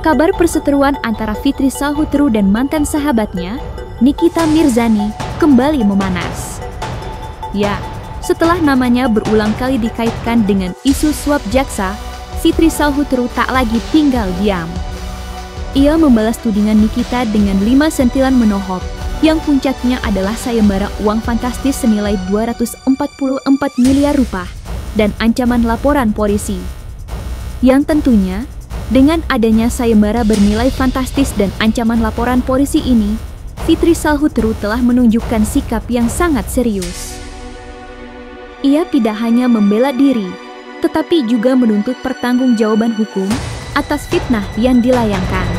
kabar perseteruan antara Fitri Salhutru dan mantan sahabatnya, Nikita Mirzani, kembali memanas. Ya, setelah namanya berulang kali dikaitkan dengan isu suap jaksa, Fitri Salhutru tak lagi tinggal diam. Ia membalas tudingan Nikita dengan 5 sentilan menohok, yang puncaknya adalah sayembara uang fantastis senilai 244 miliar rupiah dan ancaman laporan polisi. Yang tentunya, dengan adanya sayembara bernilai fantastis dan ancaman laporan polisi ini, Fitri Salhutru telah menunjukkan sikap yang sangat serius. Ia tidak hanya membela diri, tetapi juga menuntut pertanggungjawaban hukum atas fitnah yang dilayangkan.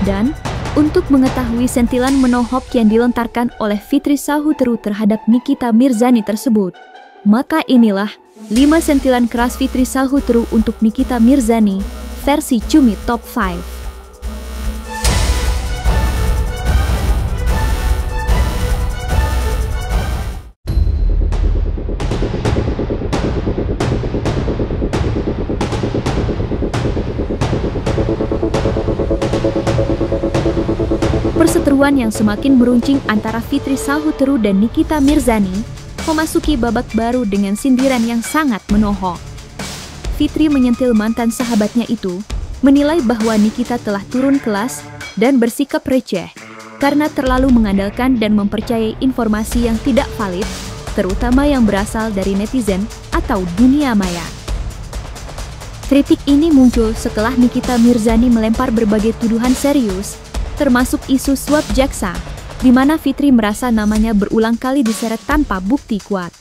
Dan untuk mengetahui sentilan menohok yang dilontarkan oleh Fitri Salhutru terhadap Nikita Mirzani tersebut, maka inilah 5 sentilan keras Fitri Salhutru untuk Nikita Mirzani versi Cumi Top 5. Perseteruan yang semakin meruncing antara Fitri Salhutru dan Nikita Mirzani memasuki babak baru dengan sindiran yang sangat menohok. Fitri menyentil mantan sahabatnya itu, menilai bahwa Nikita telah turun kelas dan bersikap receh karena terlalu mengandalkan dan mempercayai informasi yang tidak valid, terutama yang berasal dari netizen atau dunia maya. Kritik ini muncul setelah Nikita Mirzani melempar berbagai tuduhan serius, termasuk isu suap jaksa, di mana Fitri merasa namanya berulang kali diseret tanpa bukti kuat.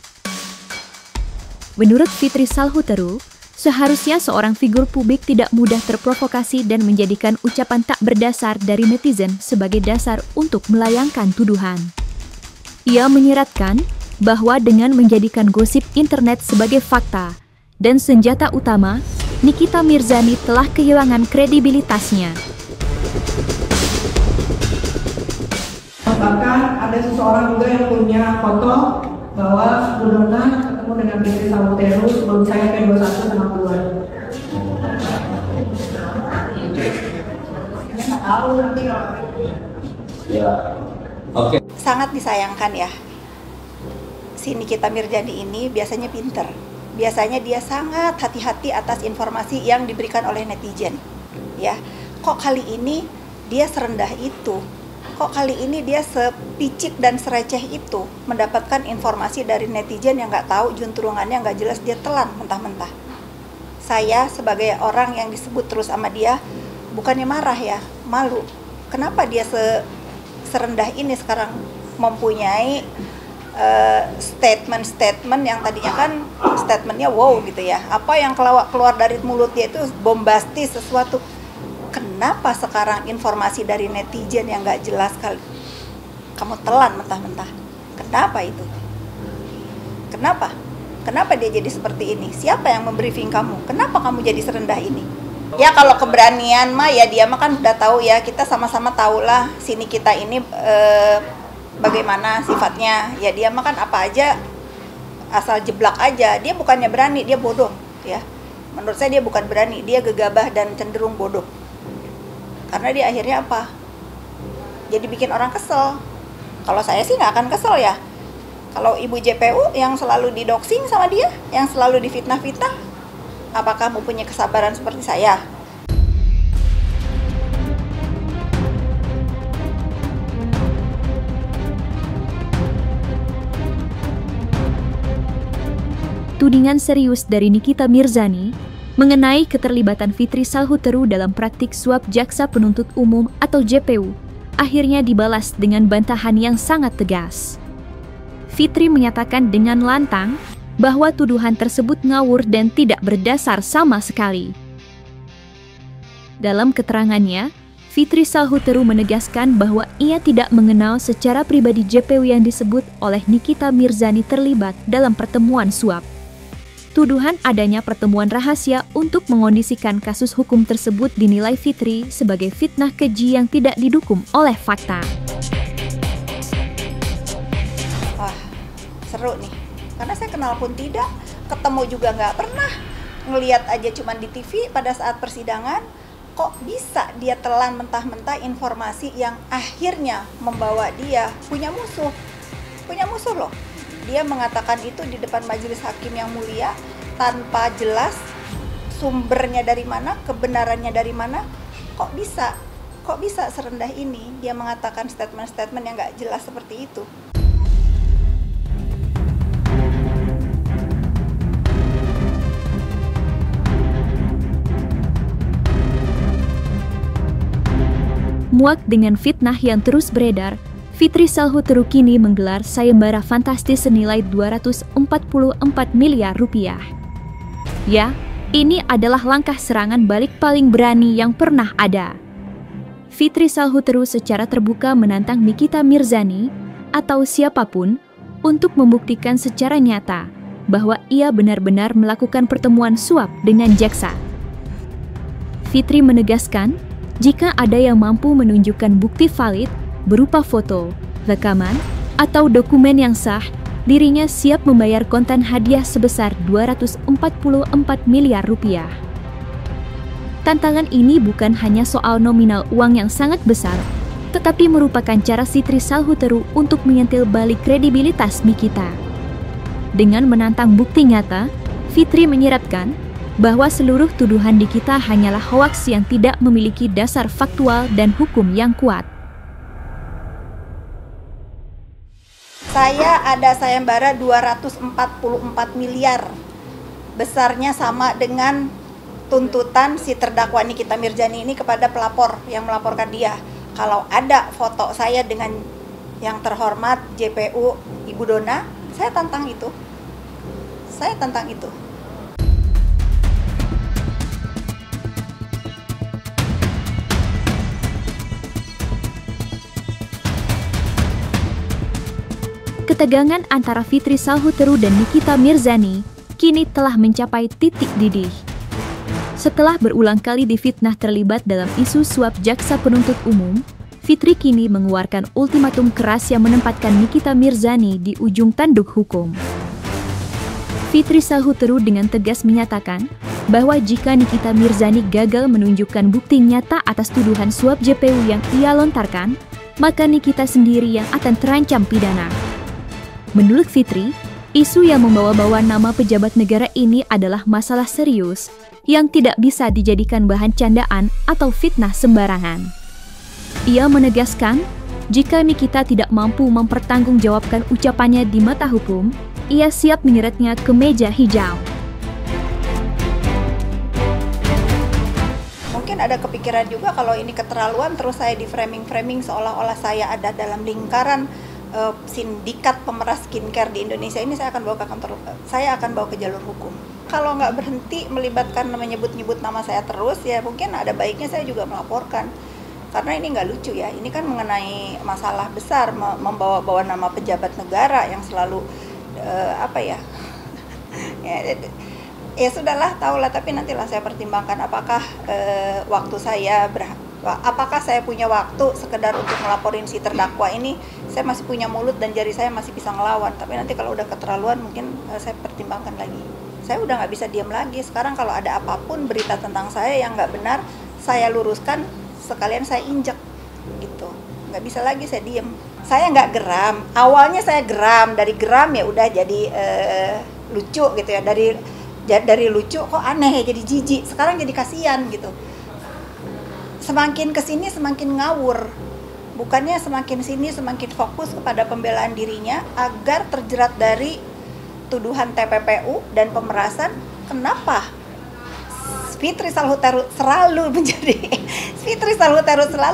Menurut Fitri Salhutru, seharusnya seorang figur publik tidak mudah terprovokasi dan menjadikan ucapan tak berdasar dari netizen sebagai dasar untuk melayangkan tuduhan. Ia menyiratkan bahwa dengan menjadikan gosip internet sebagai fakta dan senjata utama, Nikita Mirzani telah kehilangan kredibilitasnya. Bahkan ada seseorang juga yang punya foto bahwa sebelumnya ketemu dengan Fitri Salhutru sebelum saya P21 sama keluar. Tahu nanti ya, oke. Sangat disayangkan ya, si Nikita Mirzani ini biasanya pinter. Biasanya dia sangat hati-hati atas informasi yang diberikan oleh netizen. Ya, kok kali ini dia serendah itu? Kok kali ini dia sepicik dan sereceh itu mendapatkan informasi dari netizen yang nggak tahu juntrungannya, nggak jelas, dia telan mentah-mentah. Saya sebagai orang yang disebut terus sama dia, bukannya marah ya, malu. Kenapa dia serendah ini sekarang mempunyai statement-statement yang tadinya kan statementnya wow gitu ya. Apa yang keluar dari mulut dia itu bombastis sesuatu. Kenapa sekarang informasi dari netizen yang nggak jelas kali kamu telan mentah-mentah? Kenapa itu? Kenapa? Kenapa dia jadi seperti ini? Siapa yang membriefing kamu? Kenapa kamu jadi serendah ini? Ya kalau keberanian mah ya dia mah kan udah tahu ya, kita sama-sama tahulah sini kita ini bagaimana sifatnya. Ya dia mah kan apa aja asal jeblak aja. Dia bukannya berani, dia bodoh ya. Menurut saya dia bukan berani, dia gegabah dan cenderung bodoh. Karena dia akhirnya apa? Jadi bikin orang kesel. Kalau saya sih nggak akan kesel ya. Kalau ibu JPU yang selalu didoxing sama dia, yang selalu difitnah-fitnah, apakah mempunyai kesabaran seperti saya? Tudingan serius dari Nikita Mirzani mengenai keterlibatan Fitri Salhutru dalam praktik suap jaksa penuntut umum atau JPU akhirnya dibalas dengan bantahan yang sangat tegas. Fitri menyatakan dengan lantang bahwa tuduhan tersebut ngawur dan tidak berdasar sama sekali. Dalam keterangannya, Fitri Salhutru menegaskan bahwa ia tidak mengenal secara pribadi JPU yang disebut oleh Nikita Mirzani terlibat dalam pertemuan suap. Tuduhan adanya pertemuan rahasia untuk mengondisikan kasus hukum tersebut dinilai Fitri sebagai fitnah keji yang tidak didukung oleh fakta. Wah, seru nih. Karena saya kenal pun tidak, ketemu juga nggak pernah. ngelihat aja cuman di TV pada saat persidangan, kok bisa dia telan mentah-mentah informasi yang akhirnya membawa dia punya musuh loh. Dia mengatakan itu di depan majelis hakim yang mulia tanpa jelas sumbernya dari mana, kebenarannya dari mana. Kok bisa serendah ini dia mengatakan statement-statement yang nggak jelas seperti itu. Muak dengan fitnah yang terus beredar, Fitri Salhuteru kini menggelar sayembara fantastis senilai 244 miliar rupiah. Ya, ini adalah langkah serangan balik paling berani yang pernah ada. Fitri Salhuteru secara terbuka menantang Nikita Mirzani atau siapapun untuk membuktikan secara nyata bahwa ia benar-benar melakukan pertemuan suap dengan jaksa. Fitri menegaskan, jika ada yang mampu menunjukkan bukti valid berupa foto, rekaman, atau dokumen yang sah, dirinya siap membayar kontan hadiah sebesar 244 miliar rupiah. Tantangan ini bukan hanya soal nominal uang yang sangat besar, tetapi merupakan cara Fitri Salhuteru untuk menyentil balik kredibilitas Nikita. Dengan menantang bukti nyata, Fitri menyiratkan bahwa seluruh tuduhan Nikita hanyalah hoaks yang tidak memiliki dasar faktual dan hukum yang kuat. Saya ada sayembara 244 miliar. Besarnya sama dengan tuntutan si terdakwa Nikita Mirzani ini kepada pelapor yang melaporkan dia. Kalau ada foto saya dengan yang terhormat JPU Ibu Dona, saya tantang itu. Ketegangan antara Fitri Salhuteru dan Nikita Mirzani kini telah mencapai titik didih. Setelah berulang kali difitnah terlibat dalam isu suap jaksa penuntut umum, Fitri kini mengeluarkan ultimatum keras yang menempatkan Nikita Mirzani di ujung tanduk hukum. Fitri Salhuteru dengan tegas menyatakan bahwa jika Nikita Mirzani gagal menunjukkan bukti nyata atas tuduhan suap JPU yang ia lontarkan, maka Nikita sendiri yang akan terancam pidana. Menurut Fitri, isu yang membawa-bawa nama pejabat negara ini adalah masalah serius yang tidak bisa dijadikan bahan candaan atau fitnah sembarangan. Ia menegaskan, jika Nikita tidak mampu mempertanggungjawabkan ucapannya di mata hukum, ia siap menyeretnya ke meja hijau. Mungkin ada kepikiran juga kalau ini keterlaluan, terus saya di framing seolah-olah saya ada dalam lingkaran sindikat pemeras skincare di Indonesia ini. Saya akan bawa ke jalur hukum. Kalau nggak berhenti melibatkan menyebut-nyebut nama saya terus, ya mungkin ada baiknya saya juga melaporkan. Karena ini nggak lucu ya, ini kan mengenai masalah besar, membawa-bawa nama pejabat negara yang selalu ya sudahlah, tahulah, tapi nantilah saya pertimbangkan apakah apakah saya punya waktu sekedar untuk melaporin si terdakwa ini. Saya masih punya mulut dan jari saya masih bisa ngelawan, tapi nanti kalau udah keterlaluan mungkin saya pertimbangkan lagi. Saya udah nggak bisa diam lagi. Sekarang kalau ada apapun berita tentang saya yang nggak benar, saya luruskan, sekalian saya injek gitu. Nggak bisa lagi saya diem. Saya nggak geram. Awalnya saya geram, dari geram ya udah jadi lucu gitu ya. Dari lucu kok aneh ya, jadi jijik. Sekarang jadi kasihan gitu. Semakin kesini semakin ngawur. Bukannya semakin sini semakin fokus kepada pembelaan dirinya agar terjerat dari tuduhan TPPU dan pemerasan. Kenapa Fitri Salhuteru selalu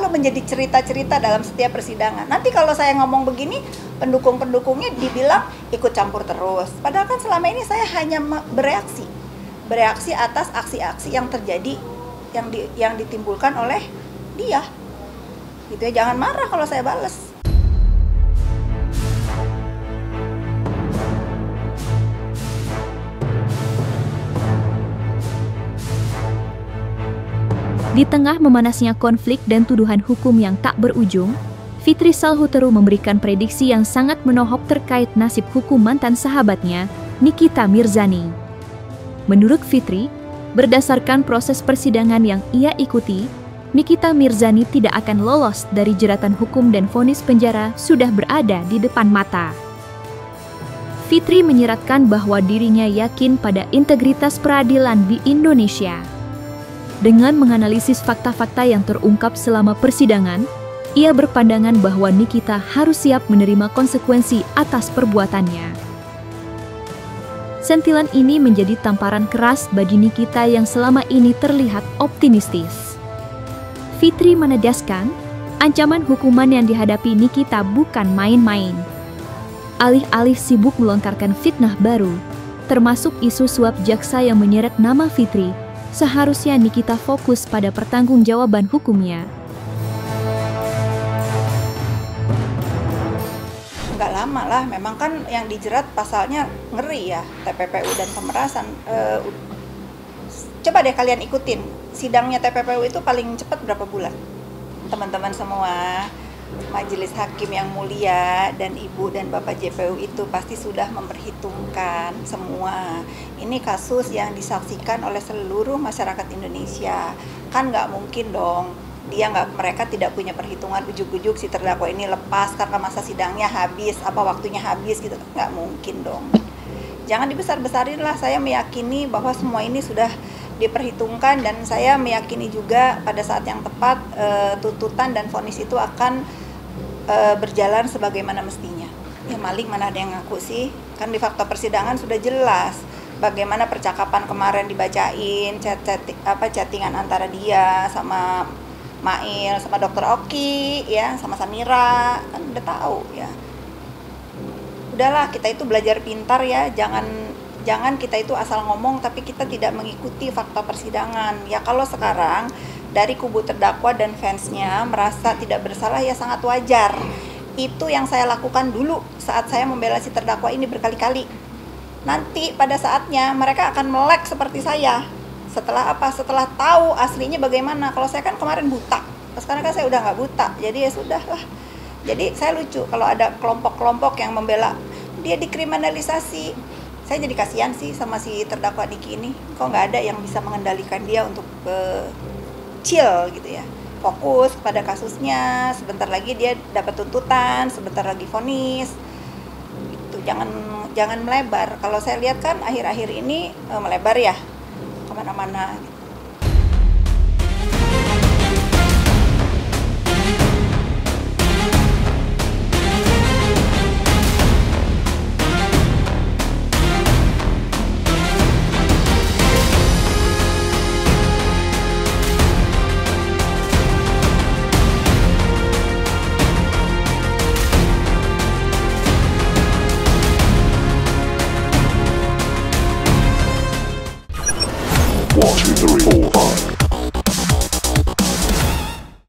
menjadi cerita-cerita dalam setiap persidangan. Nanti kalau saya ngomong begini, pendukung-pendukungnya dibilang ikut campur terus. Padahal kan selama ini saya hanya bereaksi atas aksi-aksi yang terjadi, yang ditimbulkan oleh dia. Gitu ya, jangan marah kalau saya bales. Di tengah memanasnya konflik dan tuduhan hukum yang tak berujung, Fitri Salhuteru memberikan prediksi yang sangat menohok terkait nasib hukum mantan sahabatnya, Nikita Mirzani. Menurut Fitri, Berdasarkan proses persidangan yang ia ikuti, Nikita Mirzani tidak akan lolos dari jeratan hukum dan vonis penjara sudah berada di depan mata. Fitri menyeratkan bahwa dirinya yakin pada integritas peradilan di Indonesia. Dengan menganalisis fakta-fakta yang terungkap selama persidangan, ia berpandangan bahwa Nikita harus siap menerima konsekuensi atas perbuatannya. Sentilan ini menjadi tamparan keras bagi Nikita yang selama ini terlihat optimistis. Fitri menegaskan, ancaman hukuman yang dihadapi Nikita bukan main-main. Alih-alih sibuk melontarkan fitnah baru, termasuk isu suap jaksa yang menyeret nama Fitri, seharusnya Nikita fokus pada pertanggungjawaban hukumnya. Nggak lama lah, memang kan yang dijerat pasalnya ngeri ya, TPPU dan pemerasan. Coba deh kalian ikutin, sidangnya TPPU itu paling cepat berapa bulan? Teman-teman semua, majelis hakim yang mulia dan ibu dan bapak JPU itu pasti sudah memperhitungkan semua. Ini kasus yang disaksikan oleh seluruh masyarakat Indonesia. Kan nggak mungkin dong, mereka tidak punya perhitungan ujuk-ujuk si terdakwa ini lepas karena masa sidangnya habis, apa waktunya habis gitu, nggak mungkin dong. Jangan dibesar-besarin lah, saya meyakini bahwa semua ini sudah diperhitungkan dan saya meyakini juga pada saat yang tepat tuntutan dan vonis itu akan berjalan sebagaimana mestinya. Ya maling mana ada yang ngaku sih? Kan di fakta persidangan sudah jelas bagaimana percakapan kemarin dibacain, chattingan antara dia sama Mail, sama Dokter Oki, ya, sama Samira, kan udah tahu ya. Udahlah, kita itu belajar pintar ya, jangan kita itu asal ngomong tapi kita tidak mengikuti fakta persidangan. Ya kalau sekarang dari kubu terdakwa dan fansnya merasa tidak bersalah ya sangat wajar. Itu yang saya lakukan dulu saat saya membela si terdakwa ini berkali-kali. Nanti pada saatnya mereka akan melek seperti saya. Setelah apa? Setelah tahu aslinya bagaimana. Kalau saya kan kemarin buta, sekarang kan saya udah nggak buta, jadi ya sudah lah. Jadi saya lucu kalau ada kelompok-kelompok yang membela dia dikriminalisasi. Saya jadi kasihan sih sama si terdakwa Niki ini. Kok nggak ada yang bisa mengendalikan dia untuk chill gitu ya. Fokus pada kasusnya. Sebentar lagi dia dapat tuntutan, sebentar lagi vonis. Itu jangan melebar. Kalau saya lihat kan akhir-akhir ini melebar ya kemana-mana. Watching the report.